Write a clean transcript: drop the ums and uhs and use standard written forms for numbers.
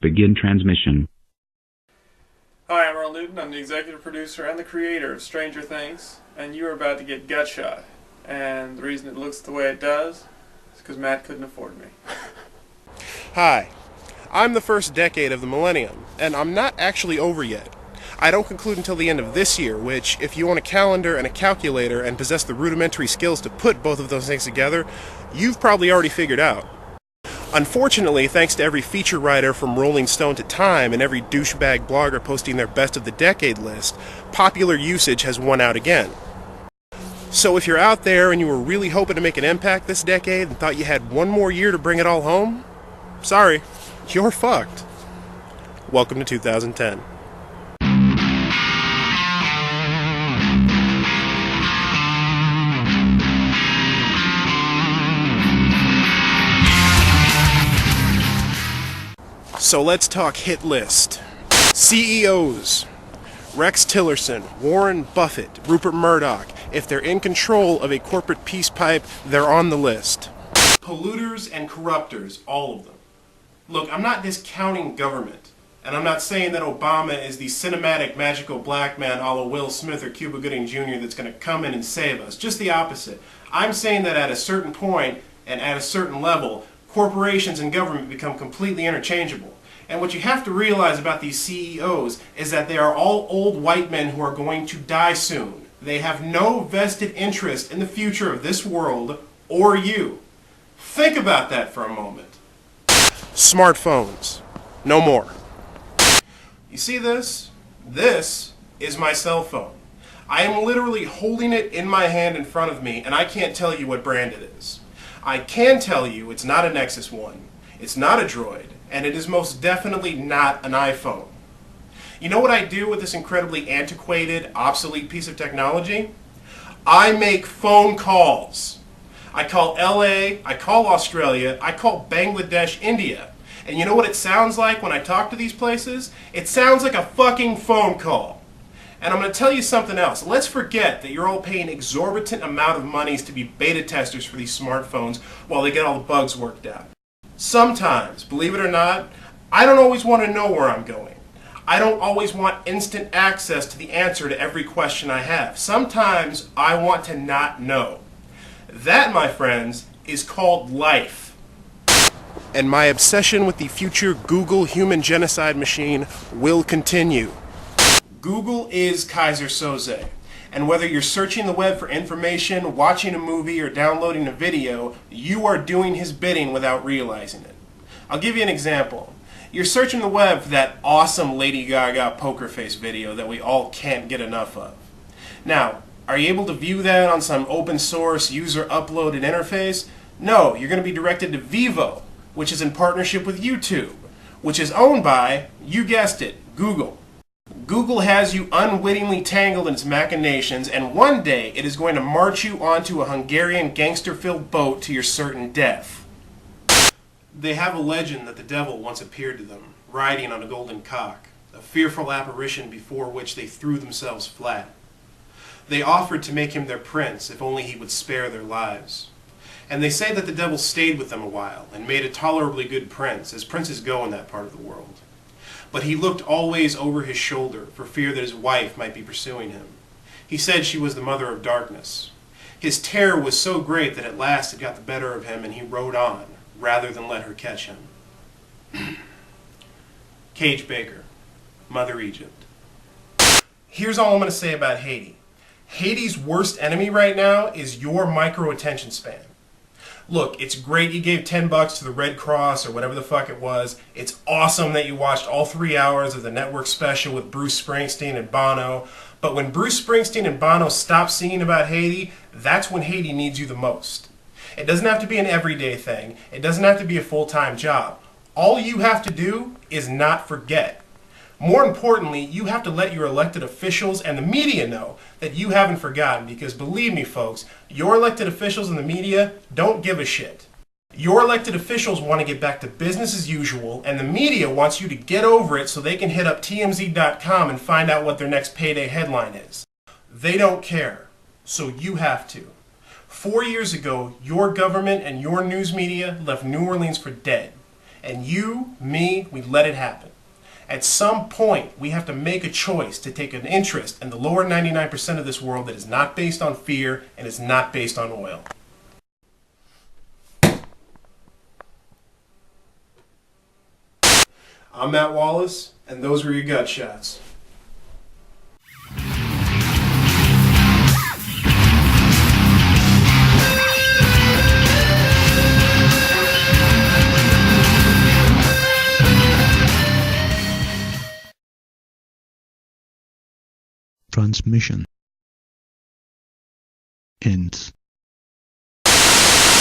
Begin transmission. Hi, I'm Earl Newton. I'm the executive producer and the creator of Stranger Things, and you are about to get gut shot. And the reason it looks the way it does is because Matt couldn't afford me. Hi, I'm the first decade of the millennium, and I'm not actually over yet. I don't conclude until the end of this year, which, if you own a calendar and a calculator and possess the rudimentary skills to put both of those things together, you've probably already figured out. Unfortunately, thanks to every feature writer from Rolling Stone to Time and every douchebag blogger posting their best of the decade list, popular usage has won out again. So if you're out there and you were really hoping to make an impact this decade and thought you had one more year to bring it all home, sorry, you're fucked. Welcome to 2010. So let's talk hit list. CEOs. Rex Tillerson, Warren Buffett, Rupert Murdoch. If they're in control of a corporate peace pipe, they're on the list. Polluters and corrupters, all of them. Look, I'm not discounting government. And I'm not saying that Obama is the cinematic magical black man a la Will Smith or Cuba Gooding Jr. that's going to come in and save us. Just the opposite. I'm saying that at a certain point and at a certain level, corporations and government become completely interchangeable. And what you have to realize about these CEOs is that they are all old white men who are going to die soon. They have no vested interest in the future of this world or you. Think about that for a moment. Smartphones. No more. You see this? This is my cell phone. I am literally holding it in my hand in front of me, and I can't tell you what brand it is. I can tell you it's not a Nexus 1, it's not a Droid, and it is most definitely not an iPhone. You know what I do with this incredibly antiquated, obsolete piece of technology? I make phone calls. I call LA, I call Australia, I call Bangladesh, India. And you know what it sounds like when I talk to these places? It sounds like a fucking phone call. And I'm going to tell you something else. Let's forget that you're all paying exorbitant amount of monies to be beta testers for these smartphones while they get all the bugs worked out. Sometimes, believe it or not, I don't always want to know where I'm going. I don't always want instant access to the answer to every question I have. Sometimes I want to not know. That, my friends, is called life. And my obsession with the future Google human genocide machine will continue. Google is Kaiser Soze, and whether you're searching the web for information, watching a movie, or downloading a video, you are doing his bidding without realizing it. I'll give you an example. You're searching the web for that awesome Lady Gaga poker face video that we all can't get enough of. Now, are you able to view that on some open source user uploaded interface? No, you're going to be directed to Vivo, which is in partnership with YouTube, which is owned by, you guessed it, Google. Google has you unwittingly tangled in its machinations, and one day it is going to march you onto a Hungarian gangster-filled boat to your certain death. They have a legend that the devil once appeared to them, riding on a golden cock, a fearful apparition before which they threw themselves flat. They offered to make him their prince if only he would spare their lives. And they say that the devil stayed with them a while and made a tolerably good prince, as princes go in that part of the world. But he looked always over his shoulder for fear that his wife might be pursuing him. He said she was the mother of darkness. His terror was so great that at last it got the better of him and he rode on, rather than let her catch him. Cage Baker, Mother Egypt. Here's all I'm going to say about Haiti. Haiti's worst enemy right now is your micro-attention span. Look, it's great you gave $10 to the Red Cross or whatever the fuck it was. It's awesome that you watched all 3 hours of the network special with Bruce Springsteen and Bono. But when Bruce Springsteen and Bono stop singing about Haiti, that's when Haiti needs you the most. It doesn't have to be an everyday thing. It doesn't have to be a full-time job. All you have to do is not forget. More importantly, you have to let your elected officials and the media know that you haven't forgotten, because believe me folks, your elected officials and the media don't give a shit. Your elected officials want to get back to business as usual, and the media wants you to get over it so they can hit up TMZ.com and find out what their next payday headline is. They don't care, so you have to. 4 years ago, your government and your news media left New Orleans for dead. And you, me, we let it happen. At some point, we have to make a choice to take an interest in the lower 99% of this world that is not based on fear and is not based on oil. I'm Matt Wallace, and those were your gut shots. Transmission ends.